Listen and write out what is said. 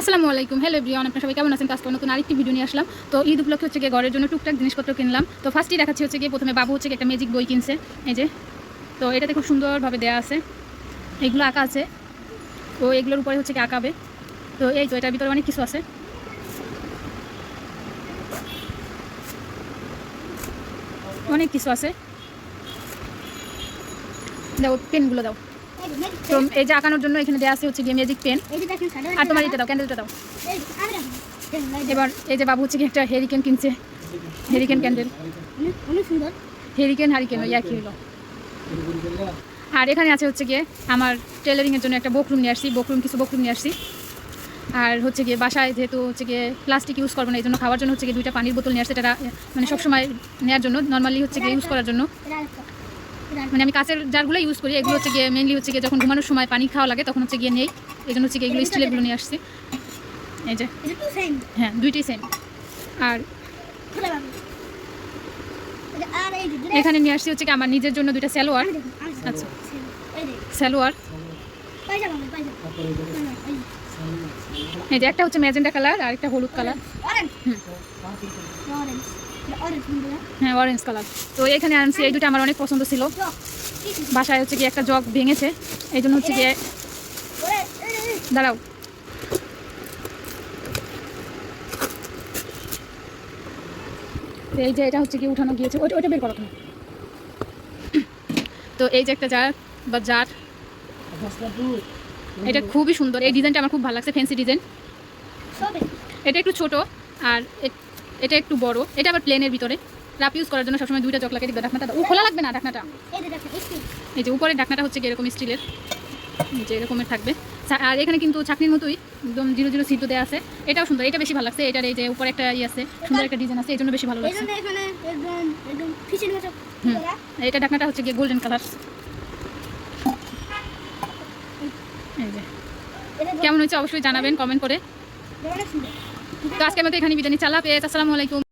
আসসালামু আলাইকুম, hello everyone, আপনারা সবাই কেমন আছেন? আজকে নতুন আরেকটি ভিডিও নিয়ে আসলাম। তো ঈদ উপলক্ষে হচ্ছে গিয়ে ঘরের জন্য টুকটাক জিনিসপত্র কিনলাম। তো ফার্স্টেই দেখাচ্ছি হচ্ছে গিয়ে প্রথমে বাবু হচ্ছে একটা ম্যাজিক বই কিনছে, এই যে। তো এটাতে খুব সুন্দরভাবে দেওয়া আছে, এগুলো আঁকা আছে। তো এগুলোর উপরে হচ্ছে কি আঁকাবে। তো এই তো এটার ভিতরে অনেক কিছু আছে, অনেক কিছু আছে। দাও পেনগুলো দাও। তো এই যে আঁকানোর জন্য এখানে দেওয়া আছে হচ্ছে গিয়ে ম্যাজিক পেন। আর তোমার এটা দাও, ক্যান্ডেলটা দাও। এবার এই যে বাবু হচ্ছে কি একটা হেরিকেন কিনছে, হেরিকেন ক্যান্ডেল, হেরিকেন হারিকেন ওই একই হলো। আর এখানে আছে হচ্ছে গিয়ে আমার টেলারিংয়ের জন্য একটা বকরুম নিয়ে আসছি, কিছু বকরুম নিয়ে আসছি। আর হচ্ছে গিয়ে বাসায় যেহেতু হচ্ছে গিয়ে প্লাস্টিক ইউজ করবো না, এই জন্য খাওয়ার জন্য হচ্ছে গিয়ে 2টা পানির বোতল নিয়ে আসছে। এটা মানে সবসময় নেওয়ার জন্য, নর্মালি হচ্ছে গিয়ে ইউজ করার জন্য। মানে আমি কাঁচের জারগুলো ইউজ করি, এগুলো হচ্ছে গিয়ে মেনলি হচ্ছে গিয়ে যখন ঘুমানোর সময় পানি খাওয়া লাগে তখন হচ্ছে গিয়ে নেই, এই জন্য হচ্ছে গিয়ে এগুলো স্টিলেরগুলো নিয়ে আসছি। এই যে হ্যাঁ, দুইটাই সেম। আর এখানে নিয়ে আসছি হচ্ছে কি আমার নিজের জন্য 2টা সালোয়ার। আচ্ছা, সালোয়ার এই যে একটা হচ্ছে ম্যাজেন্ডা কালার আর একটা হলুদ কালার, হ্যাঁ অরেঞ্জ কালার। তো এখানে আনছি, এই 2টা আমার অনেক পছন্দ ছিল। বাসায় হচ্ছে গিয়ে একটা জগ ভেঙেছে, এই জন্য হচ্ছে গিয়ে দাঁড়াও। এই যে এটা হচ্ছে কি উঠানো গিয়েছে, ওইটা বের করো তুমি। তো এই যে একটা জার বা জার, এটা খুবই সুন্দর, এই ডিজাইনটা আমার খুব ভালো লাগছে, ফ্যান্সি ডিজাইন। এটা একটু ছোট আর এটা একটু বড়, এটা আবার প্লেনের ভিতরে রাপ ইউজ করার জন্য সবসময় 2টা চকলাকে দিবে। ঢাকনাটা ও খোলা লাগবে না, ঢাকনাটা এই যে উপরের ঢাকনাটা হচ্ছে এরকম স্টিলের, যে এরকমের থাকবে। আর এখানে কিন্তু চাকরির মতোই একদম 0 সিদ্ধ দেওয়া আছে, এটাও সুন্দর, এটা বেশি ভালো লাগছে। এটার এই যে উপরে একটা আছে, সুন্দর একটা ডিজাইন আছে, এই জন্য বেশি ভালো লাগছে। এটা ঢাকনাটা হচ্ছে গিয়ে গোল্ডেন কালার। এই যে কেমন হয়েছে অবশ্যই জানাবেন কমেন্ট করে। তো আজকে আমাকে এখানে বিদায় নিচ্ছি, আল্লাহ হাফেজ, আসসালামু আলাইকুম।